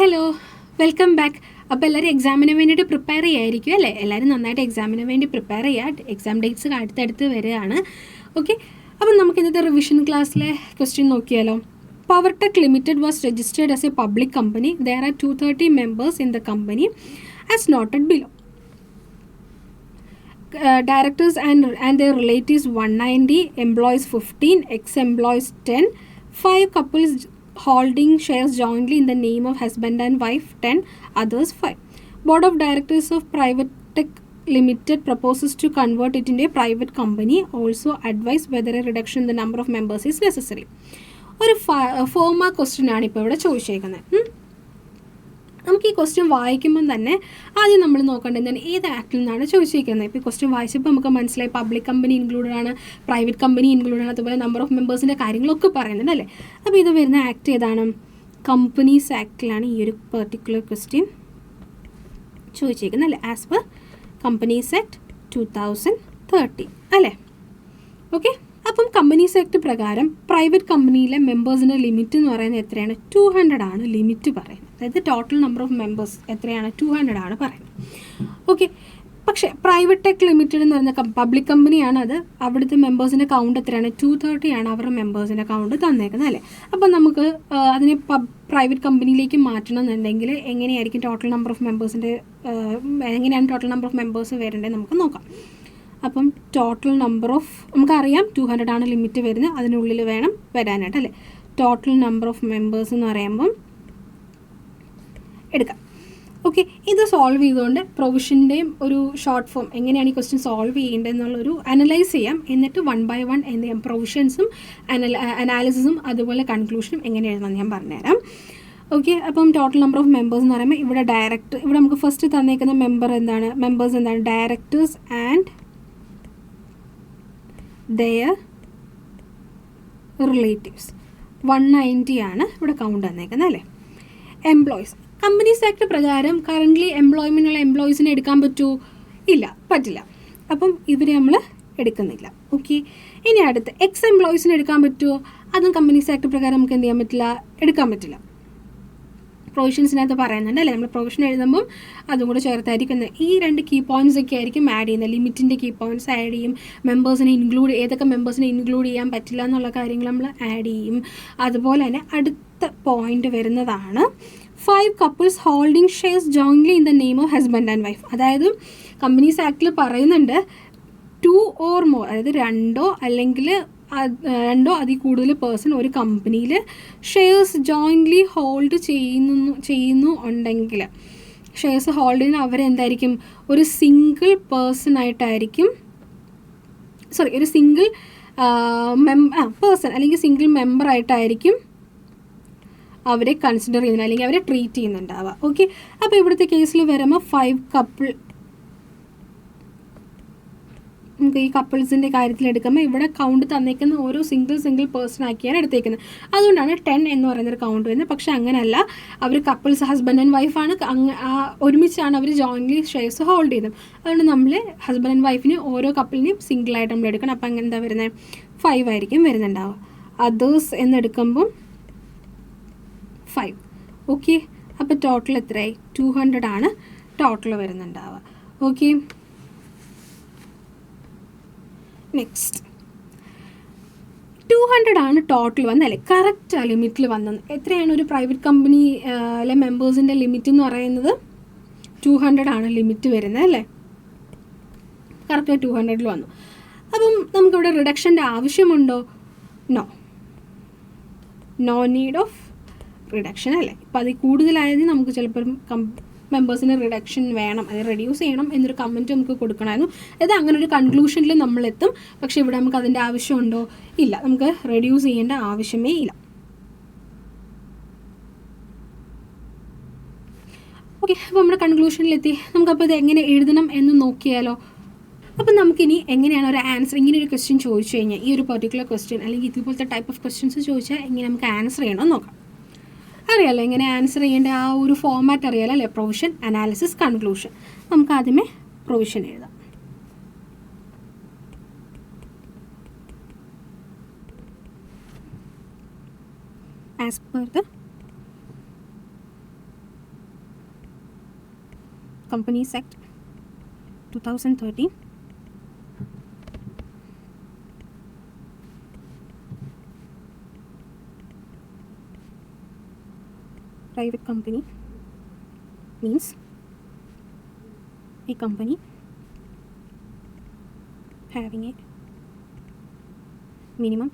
Hello, welcome back. അപ്പോൾ എല്ലാവരും എക്സാമിന് വേണ്ടിയിട്ട് പ്രിപ്പയർ ചെയ്യായിരിക്കും അല്ലേ? എല്ലാവരും നന്നായിട്ട് എക്സാമിന് വേണ്ടി പ്രിപ്പയർ ചെയ്യുക. എക്സാം ഡേറ്റ്സ് അടുത്തടുത്ത് വരികയാണ്. ഓക്കെ, അപ്പം നമുക്ക് ഇന്നത്തെ റിവിഷൻ ക്ലാസ്സിലെ ക്വസ്റ്റ്യൻ നോക്കിയാലോ. Powertech Limited was registered as a public company. There are 230 members in the company as noted below. Directors and their relatives 190, employees 15, ex-employees 10, 5 couples holding shares jointly in the name of husband and wife 10, others 5. Board of Directors of Private Tech Limited proposes to convert it into a private company. Also advise whether a reduction in the number of members is necessary. ഒരു 4 mark question ആണ് ഇപ്പോൾ ഇവിടെ ചോദിച്ചേക്കുന്നത്. നമുക്ക് ഈ question വായിക്കുമ്പം തന്നെ ആദ്യം നമ്മൾ നോക്കേണ്ടത് ഏത് ആക്ടിൽ നിന്നാണ് ചോദിച്ചിരിക്കുന്നത്. ഇപ്പോൾ ഈ ക്വസ്റ്റ്യൻ വായിച്ചപ്പോൾ നമുക്ക് മനസ്സിലായി പബ്ലിക് കമ്പനി ഇൻക്ലൂഡഡ് ആണ്, പ്രൈവറ്റ് കമ്പനി ഇൻക്ലൂഡഡ് ആണ്, അതുപോലെ നമ്പർ ഓഫ് മെമ്പേഴ്സിൻ്റെ കാര്യങ്ങളൊക്കെ പറയുന്നുണ്ട് അല്ലേ. അപ്പോൾ ഇത് വരുന്ന ആക്ട് ഏതാണ്? കമ്പനീസ് ആക്ടിലാണ് ഈ ഒരു പെർട്ടിക്കുലർ ക്വസ്റ്റ്യൻ ചോദിച്ചിരിക്കുന്നത് അല്ലേ. ആസ് പെർ കമ്പനീസ് ആക്ട് 2013 അല്ലേ. ഓക്കെ, അപ്പം കമ്പനീസ് ആക്ട് പ്രകാരം പ്രൈവറ്റ് കമ്പനിയിലെ മെമ്പേഴ്സിൻ്റെ ലിമിറ്റ് എന്ന് പറയുന്നത് എത്രയാണ്? 200 ആണ് ലിമിറ്റ് പറയുന്നത്. അതായത് ടോട്ടൽ നമ്പർ ഓഫ് മെമ്പേഴ്സ് എത്രയാണ്? 200 ആണ് പറയുന്നത്. ഓക്കെ, പക്ഷേ പ്രൈവറ്റ് ടെക് ലിമിറ്റഡ് എന്ന് പറഞ്ഞ പബ്ലിക് കമ്പനിയാണ്. അത് അവിടുത്തെ മെമ്പേഴ്സിൻ്റെ കൗണ്ട് എത്രയാണ്? 230 ആണ് അവരുടെ മെമ്പേഴ്സിൻ്റെ കൗണ്ട് തന്നേക്കുന്നത് അല്ലേ. അപ്പം നമുക്ക് അതിനെ പ്രൈവറ്റ് കമ്പനിയിലേക്ക് മാറ്റണം എന്നുണ്ടെങ്കിൽ എങ്ങനെയാണ് ടോട്ടൽ നമ്പർ ഓഫ് മെമ്പേഴ്സ് വരേണ്ടത് നമുക്ക് നോക്കാം. അപ്പം ടോട്ടൽ നമ്പർ ഓഫ് നമുക്കറിയാം 200 ആണ് ലിമിറ്റ് വരുന്നത്, അതിനുള്ളിൽ വേണം വരാനായിട്ട് അല്ലേ. ടോട്ടൽ നമ്പർ ഓഫ് മെമ്പേഴ്സ് എന്ന് പറയുമ്പം എടുക്കാം. ഓക്കെ, ഇത് സോൾവ് ചെയ്തുകൊണ്ട് പ്രൊവിഷൻ്റെയും ഒരു ഷോർട്ട് ഫോം എങ്ങനെയാണ് ഈ ക്വസ്റ്റ്യൻ സോൾവ് ചെയ്യേണ്ടതെന്നുള്ളൊരു അനലൈസ് ചെയ്യാം. എന്നിട്ട് 1 by 1 എന്ത് ചെയ്യാം, പ്രൊവിഷൻസും അനാലിസിസും അതുപോലെ കൺക്ലൂഷനും എങ്ങനെ എഴുതണമെന്ന് ഞാൻ പറഞ്ഞുതരാം. ഓക്കെ, അപ്പം ടോട്ടൽ നമ്പർ ഓഫ് മെമ്പേഴ്സ് എന്ന് പറയുമ്പോൾ ഇവിടെ നമുക്ക് ഫസ്റ്റ് തന്നേക്കുന്ന മെമ്പേഴ്സ് എന്താണ്? ഡയറക്ടേഴ്സ് ആൻഡ് their റിലേറ്റീവ്സ് 190 ആണ് ഇവിടെ കൗണ്ട് തന്നേക്കുന്നത് അല്ലേ. എംപ്ലോയീസ് കമ്പനീസ് ആക്ട് പ്രകാരം കറൻ്റ്ലി എംപ്ലോയ്മെൻറ്റുള്ള എംപ്ലോയീസിനെ എടുക്കാൻ പറ്റുമോ? ഇല്ല, പറ്റില്ല. അപ്പം ഇവരെ നമ്മൾ എടുക്കുന്നില്ല. ഓക്കെ, ഇനി അടുത്ത് എക്സ് എംപ്ലോയീസിനെ എടുക്കാൻ പറ്റുമോ? അതും കമ്പനീസ് ആക്ട് പ്രകാരം നമുക്ക് എന്ത് ചെയ്യാൻ പറ്റില്ല, എടുക്കാൻ പറ്റില്ല. പ്രൊവിഷൻസിനകത്ത് പറയുന്നുണ്ട് അല്ലേ. നമ്മൾ പ്രൊവിഷൻ എഴുതുമ്പം അതും കൂടെ ചേർത്തായിരിക്കും ഈ 2 കീ പോയിൻറ്റ്സ് ഒക്കെ ആയിരിക്കും ആഡ് ചെയ്യുന്നത്. ലിമിറ്റിൻ്റെ കീ പോയിൻറ്റ്സ് ആഡ് ചെയ്യും, മെമ്പേഴ്സിനെ ഏതൊക്കെ മെമ്പേഴ്സിനെ ഇൻക്ലൂഡ് ചെയ്യാൻ പറ്റില്ല എന്നുള്ള കാര്യങ്ങൾ നമ്മൾ ആഡ് ചെയ്യും. അതുപോലെ തന്നെ അടുത്ത പോയിന്റ് വരുന്നതാണ് 5 couples holding shares jointly in the name of husband and wife. അതായത് കമ്പനീസ് ആക്ടിൽ പറയുന്നുണ്ട് 2 or more, അതായത് 2 അല്ലെങ്കിൽ 2 അതിൽ കൂടുതൽ പേഴ്സൺ ഒരു കമ്പനിയിൽ ഷെയർസ് ജോയിൻ്റ്ലി ഹോൾഡ് ചെയ്യുന്നു ഉണ്ടെങ്കിൽ ഷെയർസ് ഹോൾഡ് ചെയ്യുന്ന അവരെന്തായിരിക്കും, ഒരു സിംഗിൾ പേഴ്സൺ ആയിട്ടായിരിക്കും ഒരു സിംഗിൾ പേഴ്സൺ അല്ലെങ്കിൽ സിംഗിൾ മെമ്പർ ആയിട്ടായിരിക്കും അവരെ കൺസിഡർ ചെയ്യുന്നത് അല്ലെങ്കിൽ അവരെ ട്രീറ്റ് ചെയ്യുന്നുണ്ടാവുക. ഓക്കെ, അപ്പോൾ ഇവിടുത്തെ കേസിൽ വരുമ്പോൾ 5 കപ്പിൾ നമുക്ക് ഈ കപ്പിൾസിൻ്റെ കാര്യത്തിൽ എടുക്കുമ്പോൾ ഇവിടെ കൗണ്ട് തന്നേക്കുന്ന ഓരോ സിംഗിൾ പേഴ്സൺ ആക്കിയാണ് എടുത്തേക്കുന്നത്. അതുകൊണ്ടാണ് 10 എന്ന് പറയുന്നൊരു കൗണ്ട് വരുന്നത്. പക്ഷേ അങ്ങനെയല്ല, അവർ കപ്പിൾസ് ഹസ്ബൻഡ് ആൻഡ് വൈഫാണ്, ഒരുമിച്ചാണ് അവർ ജോയിൻ്റ്ലി ഷെയർസ് ഹോൾഡ് ചെയ്തത്. അതുകൊണ്ട് നമ്മൾ ഹസ്ബൻഡ് ആൻഡ് വൈഫിന് ഓരോ കപ്പിളിനെയും സിംഗിളായിട്ട് നമ്മൾ എടുക്കണം. അപ്പം അങ്ങനെ എന്താ വരുന്നത്? 5 ആയിരിക്കും വരുന്നുണ്ടാവുക. അതേഴ്സ് എന്നെടുക്കുമ്പം 5. ഓക്കെ, അപ്പോൾ ടോട്ടൽ എത്രയായി? 200 ആണ് ടോട്ടൽ വരുന്നുണ്ടാവുക. ഓക്കെ, നെക്സ്റ്റ് 200 ആണ് ടോട്ടൽ വന്നല്ലേ, കറക്റ്റ് ലിമിറ്റിൽ വന്നത്. എത്രയാണ് ഒരു പ്രൈവറ്റ് കമ്പനിയിലെ മെമ്പേഴ്സിൻ്റെ ലിമിറ്റ് എന്ന് പറയുന്നത്? 200 ആണ് ലിമിറ്റ് വരുന്നത് അല്ലേ. കറക്റ്റ് 200 വന്നു. അപ്പം നമുക്കിവിടെ റിഡക്ഷൻ്റെ ആവശ്യമുണ്ടോ? നോ നീഡ് ഓഫ് റിഡക്ഷൻ അല്ലേ. ഇപ്പം അതിൽ കൂടുതലായത് നമുക്ക് ചിലപ്പോൾ മെമ്പേഴ്സിന് റിഡക്ഷൻ വേണം, അത് റെഡ്യൂസ് ചെയ്യണം എന്നൊരു കമൻറ്റ് നമുക്ക് കൊടുക്കണമായിരുന്നു. അത് അങ്ങനെ ഒരു കൺക്ലൂഷനിൽ നമ്മളെത്തും. പക്ഷേ ഇവിടെ നമുക്ക് അതിൻ്റെ ആവശ്യമുണ്ടോ? ഇല്ല, നമുക്ക് റെഡ്യൂസ് ചെയ്യേണ്ട ആവശ്യമേ ഇല്ല. ഓക്കെ, അപ്പോൾ നമ്മുടെ കൺക്ലൂഷനിലെത്തി. നമുക്കപ്പോൾ ഇത് എങ്ങനെ എഴുതണം എന്ന് നോക്കിയാലോ. അപ്പം നമുക്കിനി എങ്ങനെയാണ് ഒരു ആൻസർ, ഇങ്ങനെ ഒരു ക്വസ്റ്റ്യൻ ചോദിച്ചു കഴിഞ്ഞാൽ, ഈ ഒരു പെർട്ടിക്കുലർ ക്വസ്റ്റ്യൻ അല്ലെങ്കിൽ ഇതുപോലത്തെ ടൈപ്പ് ഓഫ് ക്വസ്റ്റ്യൻസ് ചോദിച്ചാൽ എങ്ങനെ നമുക്ക് ആൻസർ ചെയ്യണമെന്ന് നോക്കാം. അറിയാമല്ലോ എങ്ങനെ ആൻസർ ചെയ്യേണ്ട ആ ഒരു ഫോമാറ്റ് അറിയാലോ അല്ലേ. Provision, analysis, conclusion. നമുക്ക് ആദ്യമേ പ്രൊവിഷൻ എഴുതാം. As per the Companies Act 2013. Private company means a company having a minimum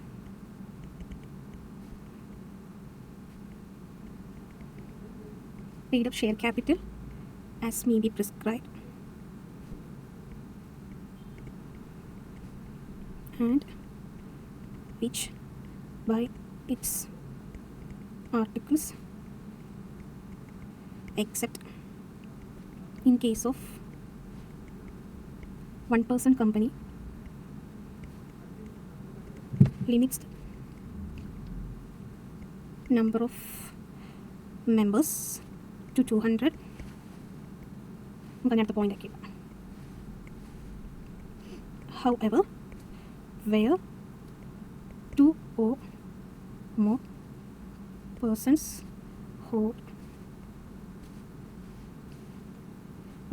paid up share capital as may be prescribed and which by its articles except in case of one-person company limits the number of members to 200. നമുക്ക് അടുത്ത point ആക്കി. However, where 2 or more persons hold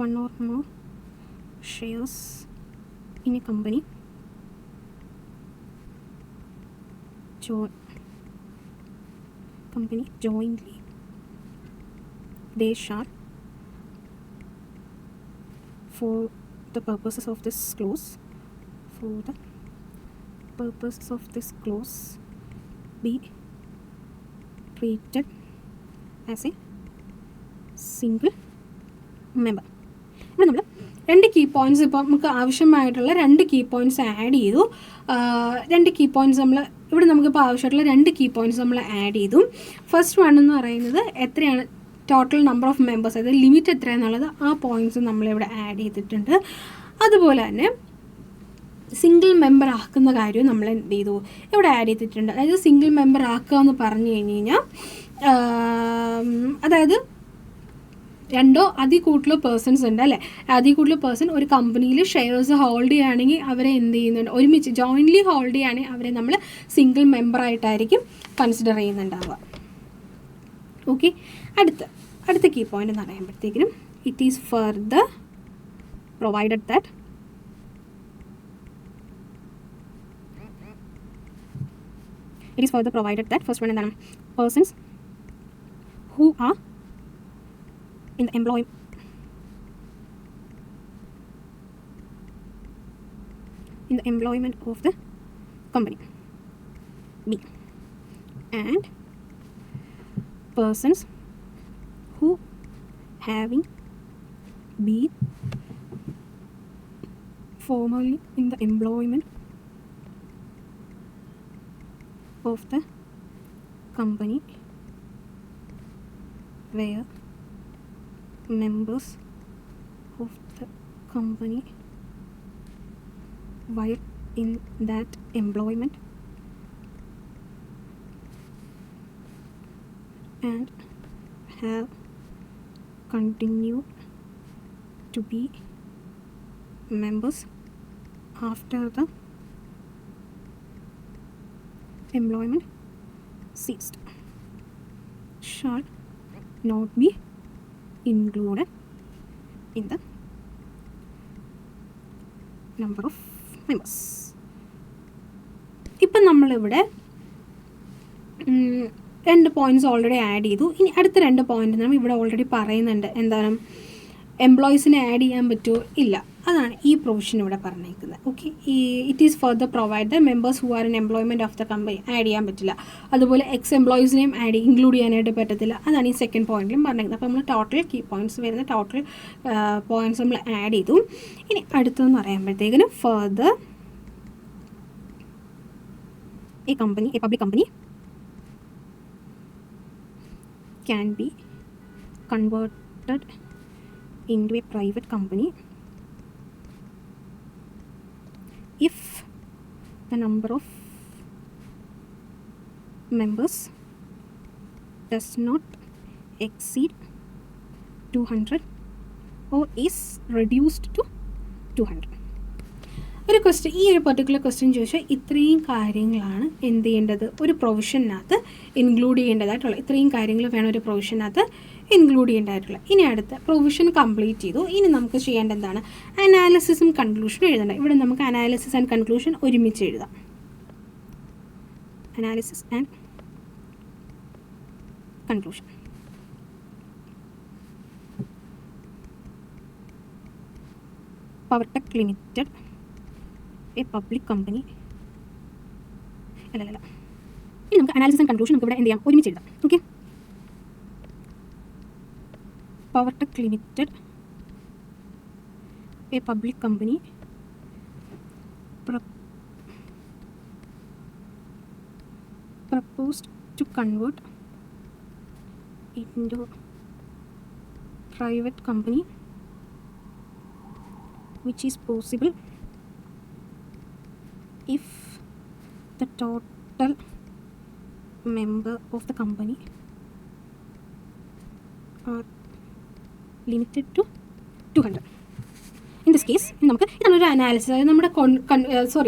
one or more shares in a company jointly, they shall, for the purposes of this clause, be treated as a single member. ഇവിടെ നമ്മൾ 2 key points ഇപ്പോൾ നമുക്ക് ആവശ്യമായിട്ടുള്ള 2 key points add ചെയ്തു. 2 key points നമ്മൾ ഇവിടെ നമുക്കിപ്പോൾ ആവശ്യമായിട്ടുള്ള 2 കീ പോയിൻറ്റ്സ് നമ്മൾ ആഡ് ചെയ്തു. ഫസ്റ്റ് വൺ എന്ന് പറയുന്നത് എത്രയാണ് ടോട്ടൽ നമ്പർ ഓഫ് മെമ്പേഴ്സ്, അതായത് ലിമിറ്റ് എത്രയാണെന്നുള്ളത് ആ പോയിൻറ്റ്സ് നമ്മളിവിടെ ആഡ് ചെയ്തിട്ടുണ്ട്. അതുപോലെ തന്നെ സിംഗിൾ മെമ്പർ ആക്കുന്ന കാര്യവും നമ്മൾ എന്ത് ചെയ്തു ഇവിടെ ആഡ് ചെയ്തിട്ടുണ്ട്. അതായത് സിംഗിൾ മെമ്പർ ആക്കുക എന്ന് പറഞ്ഞു കഴിഞ്ഞാൽ അതായത് 2 അതിൽ കൂടുതൽ പേഴ്സൺസ് ഉണ്ട് അല്ലേ, അതിൽ കൂടുതൽ പേഴ്സൺ ഒരു കമ്പനിയിൽ ഷെയർസ് ഹോൾഡ് ചെയ്യുകയാണെങ്കിൽ അവരെ എന്ത് ചെയ്യുന്നുണ്ട്, ഒരുമിച്ച് ജോയിൻ്റ്ലി ഹോൾഡ് ചെയ്യുകയാണെങ്കിൽ അവരെ നമ്മൾ സിംഗിൾ മെമ്പറായിട്ടായിരിക്കും കൺസിഡർ ചെയ്യുന്നുണ്ടാവുക. ഓക്കെ, അടുത്ത കീ പോയിന്റ് എന്ന് പറയുമ്പോഴത്തേക്കിനും it is further provided that first one എന്താണ്, persons who are in the employment of the company, B, and persons who having been formerly in the employment of the company where members of the company while in that employment and have continued to be members after the employment ceased shall not be included in the number of members. ഇപ്പം നമ്മളിവിടെ 2 points already add ചെയ്തു. ഇനി അടുത്ത 2 point നമ്മൾ ഇവിടെ already പറയുന്നുണ്ട്. എന്താണ്, എംപ്ലോയീസിനെ add ചെയ്യാൻ പറ്റുമോ, ഇല്ല. അതാണ് ഈ പ്രൊവിഷൻ ഇവിടെ പറഞ്ഞേക്കുന്നത്. Okay, it is further provide members who are in employment of the company add ചെയ്യാൻ പറ്റില്ല. അതുപോലെ എക്സ് എംപ്ലോയീസിനെയും ഇൻക്ലൂഡ് ചെയ്യാനായിട്ട് പറ്റത്തില്ല. അതാണ് ഈ സെക്കൻഡ് പോയിന്റിലും പറഞ്ഞേക്കുന്നത്. അപ്പോൾ നമ്മൾ ടോട്ടൽ കീ പോയിൻറ്റ്സ് വരുന്ന ടോട്ടൽ പോയിൻറ്റ്സ് നമ്മൾ ആഡ് ചെയ്തു. ഇനി അടുത്തതെന്ന് പറയുമ്പോഴത്തേക്കിനും further a public company can be converted into a private company if the number of members does not exceed 200 or is reduced to 200. ഒരു ക്വസ്റ്റ്യൻ, ഈ ഒരു പെർട്ടിക്കുലർ ക്വസ്റ്റ്യൻ ചോദിച്ചാൽ ഇത്രയും കാര്യങ്ങളാണ് എന്ത് ചെയ്യേണ്ടത്, ഒരു പ്രൊവിഷനകത്ത് ഇൻക്ലൂഡ് ചെയ്യേണ്ടതായിട്ടുള്ള ഇത്രയും കാര്യങ്ങൾ വേണം ഒരു പ്രൊവിഷനകത്ത് ഇൻക്ലൂഡ് ചെയ്യേണ്ടതായിട്ടുള്ള. ഇനി അടുത്ത പ്രൊവിഷൻ കംപ്ലീറ്റ് ചെയ്തു. ഇനി നമുക്ക് ചെയ്യേണ്ട എന്താണ്? അനാലിസിസും കൺക്ലൂഷനും എഴുതണം. ഇവിടെ നമുക്ക് അനാലിസിസ് ആൻഡ് കൺക്ലൂഷൻ ഒരുമിച്ച് എഴുതാം. Analysis and conclusion. Powertech Limited a public company. അല്ലല്ല, ഇനി നമുക്ക് അനാലിസിസ് ആൻഡ് കൺക്ലൂഷൻ നമുക്ക് ഇവിടെ എന്ത് ചെയ്യാം? ഒരുമിച്ച് എഴുതാം. Okay, Powertech Limited a public company proposed to convert into private company, which is possible if the total member of the company are limited to 200. In this case നമുക്ക് ഇതൊരു analysis, അതായത്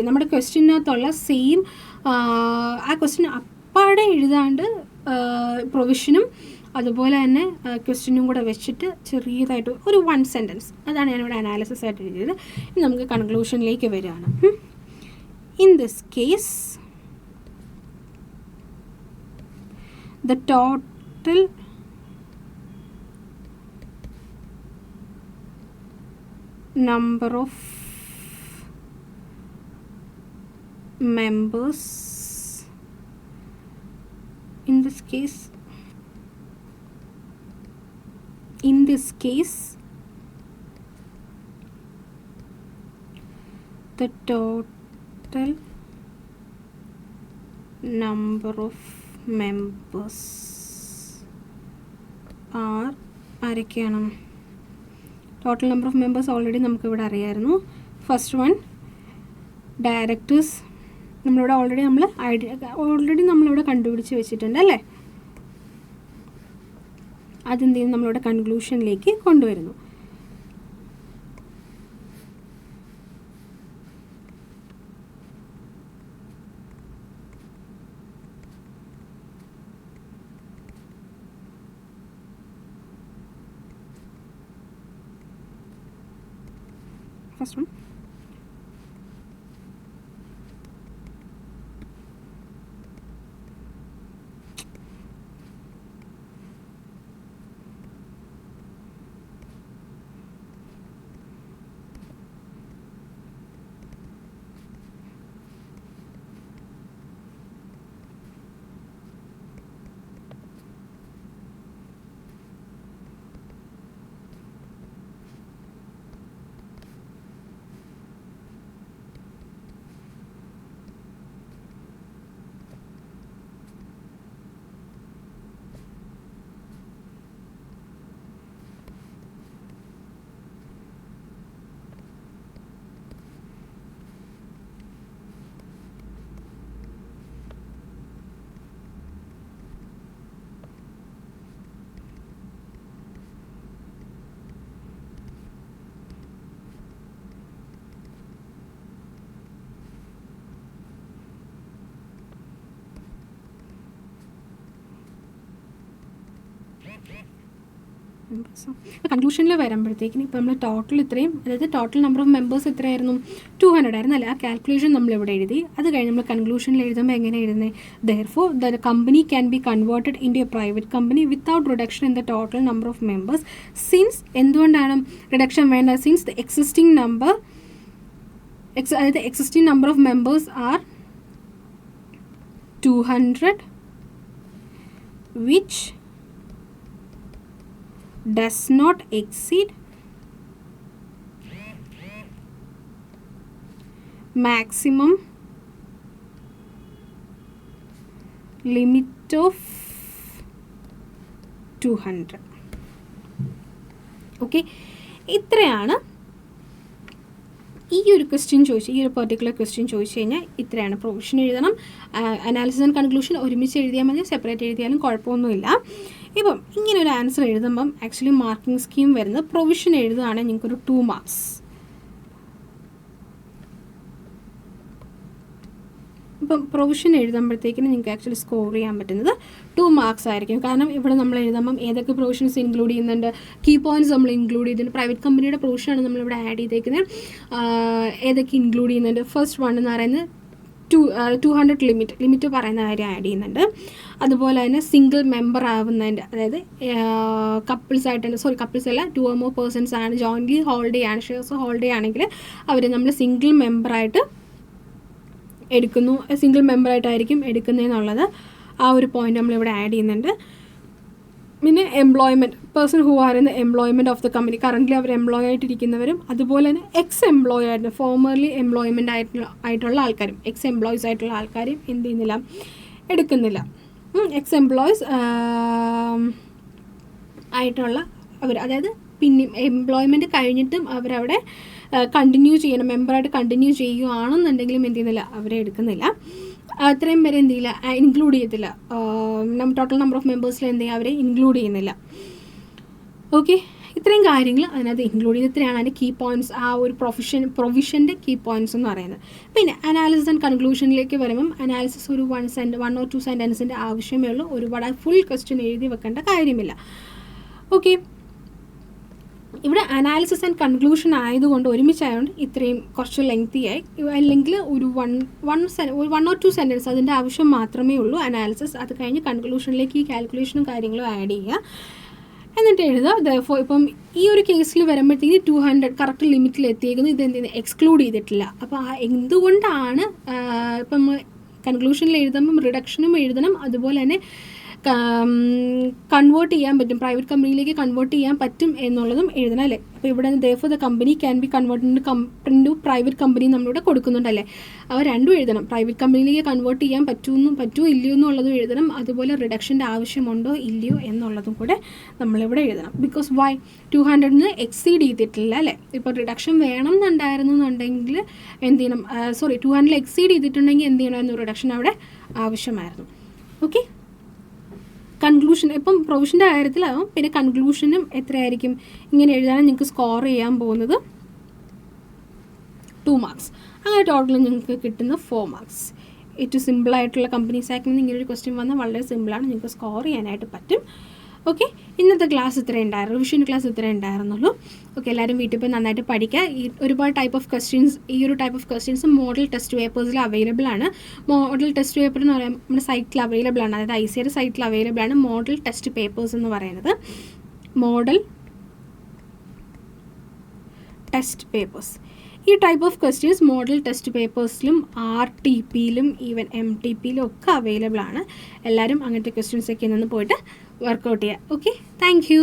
നമ്മുടെ ക്വസ്റ്റ്യനകത്തുള്ള സെയിം ആ ക്വസ്റ്റ്യൻ അപ്പാടെ എഴുതാണ്ട് പ്രൊവിഷനും അതുപോലെ തന്നെ ക്വസ്റ്റ്യനും കൂടെ വെച്ചിട്ട് ചെറിയതായിട്ട് ഒരു 1 സെൻറ്റൻസ്, അതാണ് ഞാനിവിടെ അനാലിസിസ് ആയിട്ട് എഴുതിയത്. ഇനി നമുക്ക് കൺക്ലൂഷനിലേക്ക് വരികയാണ്. In this case the total number of members in this case the total number of members are ആരൊക്കെയാണ്? Total number of members already നമുക്കിവിടെ അറിയാമായിരുന്നു. ഫസ്റ്റ് വൺ ഡയറക്ടേഴ്സ് നമ്മളിവിടെ ഓൾറെഡി നമ്മളിവിടെ കണ്ടുപിടിച്ച് വെച്ചിട്ടുണ്ട് അല്ലേ? അതെന്ത് ചെയ്യും? നമ്മളിവിടെ കൺക്ലൂഷനിലേക്ക് കൊണ്ടുവരുന്നു. First one, കൺക്ലൂഷനിൽ വരുമ്പോഴത്തേക്കിന് ഇപ്പോൾ നമ്മൾ ടോട്ടൽ ഇത്രയും, അതായത് ടോട്ടൽ നമ്പർ ഓഫ് മെമ്പേഴ്സ് എത്രയായിരുന്നു? 200 ആയിരുന്നു അല്ലേ? ആ കാൽക്കുലേഷൻ നമ്മളിവിടെ എഴുതി. അത് കഴിഞ്ഞ് നമ്മൾ കൺക്ലൂഷനിൽ എഴുതുമ്പോൾ എങ്ങനെ എഴുതുന്നത്? Therefore the company can be converted into a private company without reduction in the total number of members. Since എന്തുകൊണ്ടാണ് റിഡക്ഷൻ വേണ്ടത്? Since the existing number of members are 200 which does not exceed maximum limit of 200. Okay, ഇത്രയാണ് ഈ ഒരു question ചോദിച്ചു, ഈ ഒരു particular question ചോദിച്ചു കഴിഞ്ഞാൽ ഇത്രയാണ്. പ്രൊവിഷൻ എഴുതണം, അനാലിസിസ് ആൻഡ് കൺക്ലൂഷൻ ഒരുമിച്ച് എഴുതിയാൽ മതി, സെപ്പറേറ്റ് എഴുതിയാലും കുഴപ്പമൊന്നുമില്ല. ഇപ്പം ഇങ്ങനെ ഒരു ആൻസർ എഴുതുമ്പം ആക്ച്വലി മാർക്കിംഗ് സ്കീം വരുന്നത് പ്രൊവിഷൻ എഴുതുകയാണെങ്കിൽ നിങ്ങൾക്കൊരു 2 മാർക്സ്, ഇപ്പം പ്രൊവിഷൻ എഴുതുമ്പോഴത്തേക്കിന് നിങ്ങൾക്ക് ആക്ച്വലി സ്കോർ ചെയ്യാൻ പറ്റുന്നത് 2 മാർക്സ് ആയിരിക്കും. കാരണം ഇവിടെ നമ്മൾ എഴുതുമ്പം ഏതൊക്കെ പ്രൊവിഷൻസ് ഇൻക്ലൂഡ് ചെയ്യുന്നുണ്ട്, കീ പോയിൻറ്റ്സ് നമ്മൾ ഇൻക്ലൂഡ് ചെയ്തിട്ടുണ്ട്. പ്രൈവറ്റ് കമ്പനിയുടെ പ്രൊവിഷനാണ് നമ്മളിവിടെ ആഡ് ചെയ്തേക്കുന്നത്. ഏതൊക്കെ ഇൻക്ലൂഡ് ചെയ്യുന്നുണ്ട്, ഫസ്റ്റ് വൺ എന്ന് പറയുന്നത് 200 ലിമിറ്റ് പറയുന്ന കാര്യം ആഡ് ചെയ്യുന്നുണ്ട്. അതുപോലെ തന്നെ സിംഗിൾ മെമ്പർ ആവുന്നതിൻ്റെ, അതായത് കപ്പിൾസ് അല്ല, 2 or more പേഴ്സൺസ് ആണ് ജോയിൻ്റ്ലി ഹോൾഡ് ചെയ്യാണ്, ഷെയർസ് ഹോൾഡ് ചെയ്യുകയാണെങ്കിൽ അവർ നമ്മൾ സിംഗിൾ മെമ്പറായിട്ട് എടുക്കുന്നു, സിംഗിൾ മെമ്പറായിട്ടായിരിക്കും എടുക്കുന്നതെന്നുള്ളത് ആ ഒരു പോയിന്റ് നമ്മളിവിടെ ആഡ് ചെയ്യുന്നുണ്ട്. പിന്നെ employment, person who are in the employment of the company, currently അവർ എംപ്ലോയി ആയിട്ടിരിക്കുന്നവരും അതുപോലെ തന്നെ എക്സ് എംപ്ലോയി ആയിട്ട് ഫോമർലി എംപ്ലോയ്മെൻ്റ് ആയിട്ടുള്ള ആൾക്കാരും, എക്സ് എംപ്ലോയീസ് ആയിട്ടുള്ള ആൾക്കാരും എന്ത് ചെയ്യുന്നില്ല, എടുക്കുന്നില്ല. എക്സ് എംപ്ലോയീസ് ആയിട്ടുള്ള അവർ, അതായത് പിന്നെ എംപ്ലോയ്മെൻറ്റ് കഴിഞ്ഞിട്ടും അവരവിടെ കണ്ടിന്യൂ ചെയ്യണം, മെമ്പറായിട്ട് കണ്ടിന്യൂ ചെയ്യുകയാണെന്നുണ്ടെങ്കിലും എന്ത് ചെയ്യുന്നില്ല, അവരെ എടുക്കുന്നില്ല. അത്രയും പേരെ എന്ത് ചെയ്യില്ല, ഇൻക്ലൂഡ് ചെയ്യത്തില്ല. ടോട്ടൽ നമ്പർ ഓഫ് മെമ്പേഴ്സിൽ എന്ത് ചെയ്യുക, അവരെ ഇൻക്ലൂഡ് ചെയ്യുന്നില്ല. ഓക്കെ, ഇത്രയും കാര്യങ്ങൾ അതിനകത്ത് ഇൻക്ലൂഡ് ചെയ്ത് ഇത്രയാണ് അതിൻ്റെ കീ പോയിൻറ്റ്സ്, ആ ഒരു പ്രൊവിഷൻ്റെ കീ പോയിൻറ്റ്സ് എന്ന് പറയുന്നത്. പിന്നെ അനാലിസിസ് ആൻഡ് കൺക്ലൂഷനിലേക്ക് വരുമ്പം അനാലിസിസ് ഒരു 1 or 2 സെൻറ്റൻസിൻ്റെ ആവശ്യമേ ഉള്ളൂ. ഒരുപാട് ഫുൾ ക്വസ്റ്റ്യൻ എഴുതി വെക്കേണ്ട കാര്യമില്ല. ഓക്കെ, ഇവിടെ അനാലിസിസ് ആൻഡ് കൺക്ലൂഷൻ ആയതുകൊണ്ട് ഒരുമിച്ചായതുകൊണ്ട് ഇത്രയും കുറച്ച് ലെങ്തി ആയി. അല്ലെങ്കിൽ ഒരു 1 or 2 സെൻറ്റൻസ് അതിൻ്റെ ആവശ്യം മാത്രമേ ഉള്ളൂ അനാലിസിസ്. അത് കഴിഞ്ഞ് കൺക്ലൂഷനിലേക്ക് ഈ കാൽക്കുലേഷനും കാര്യങ്ങളും ആഡ് ചെയ്യുക, എന്നിട്ട് എഴുതുക. ഇപ്പം ഈ ഒരു കേസിൽ വരുമ്പോഴത്തേക്ക് 200 കറക്റ്റ് ലിമിറ്റിൽ എത്തിയേക്കുന്നത്, ഇത് എന്ത് ചെയ്യുന്നത്, എക്സ്ക്ലൂഡ് ചെയ്തിട്ടില്ല. അപ്പോൾ എന്തുകൊണ്ടാണ് ഇപ്പം കൺക്ലൂഷനിൽ എഴുതുമ്പം റിഡക്ഷനും എഴുതണം, അതുപോലെ തന്നെ കൺവേർട്ട് ചെയ്യാൻ പറ്റും, പ്രൈവറ്റ് കമ്പനിയിലേക്ക് കൺവേർട്ട് ചെയ്യാൻ പറ്റും എന്നുള്ളതും എഴുതണം അല്ലേ. അപ്പോൾ ഇവിടെ therefore the company can be converted into private company നമ്മളിവിടെ കൊടുക്കുന്നുണ്ടല്ലേ. അവ രണ്ടും എഴുതണം. പ്രൈവറ്റ് കമ്പനിയിലേക്ക് കൺവേർട്ട് ചെയ്യാൻ പറ്റുമോ ഇല്ലയോ എന്നുള്ളതും എഴുതണം, അതുപോലെ റിഡക്ഷൻ്റെ ആവശ്യമുണ്ടോ ഇല്ലയോ എന്നുള്ളതും കൂടെ നമ്മളിവിടെ എഴുതണം. ബിക്കോസ് വൈ 200 എക്സീഡ് ചെയ്തിട്ടില്ല അല്ലേ. ഇപ്പോൾ റിഡക്ഷൻ വേണം എന്നുണ്ടായിരുന്നുണ്ടെങ്കിൽ എന്ത് ചെയ്യണം, 200 എക്സീഡ് ചെയ്തിട്ടുണ്ടെങ്കിൽ എന്ത് ചെയ്യണമായിരുന്നു, റിഡക്ഷൻ അവിടെ ആവശ്യമായിരുന്നു. ഓക്കെ, കൺക്ലൂഷൻ ഇപ്പം പ്രൊവിഷൻ്റെ കാര്യത്തിലാവും. പിന്നെ കൺക്ലൂഷനും എത്രയായിരിക്കും, ഇങ്ങനെ എഴുതാനും നിങ്ങൾക്ക് സ്കോർ ചെയ്യാൻ പോകുന്നത് 2 മാർക്സ്. അങ്ങനെ ടോട്ടൽ നിങ്ങൾക്ക് കിട്ടുന്ന 4 മാർക്സ്. ഏറ്റവും സിമ്പിളായിട്ടുള്ള കമ്പനീസ് ആക്ടിൽ നിന്ന് ഇങ്ങനെ ഒരു ക്വസ്റ്റ്യൻ വന്നാൽ വളരെ സിമ്പിളാണ്, നിങ്ങൾക്ക് സ്കോർ ചെയ്യാനായിട്ട് പറ്റും. ഓക്കെ, ഇന്നത്തെ ക്ലാസ് ഇത്രയും ഉണ്ടായിരുന്നു, റിവിഷൻ ക്ലാസ് ഇത്രയും ഉണ്ടായിരുന്നുള്ളൂ. ഓക്കെ, എല്ലാവരും വീട്ടിൽ പോയി നന്നായിട്ട് പഠിക്കുക. ഒരുപാട് type of questions model test പേപ്പേഴ്സിൽ അവൈലബിൾ ആണ്. മോഡൽ ടെസ്റ്റ് പേപ്പർ എന്ന് പറയുമ്പോൾ നമ്മുടെ സൈറ്റിൽ അവൈലബിൾ ആണ്, അതായത് ICAR സൈറ്റിൽ അവൈലബിൾ ആണ് മോഡൽ ടെസ്റ്റ് പേപ്പേഴ്സ് എന്ന് പറയുന്നത്. മോഡൽ ടെസ്റ്റ് പേപ്പേഴ്സ്, ഈ type of questions model test പേപ്പേഴ്സിലും RTPയിലും ഈവൻ MTPയിലും ഒക്കെ അവൈലബിൾ ആണ്. എല്ലാവരും അങ്ങനത്തെ ക്വസ്റ്റ്യൻസൊക്കെ നിന്ന് പോയിട്ട് വർക്കൗട്ട് ചെയ്യുക. Okay, thank you.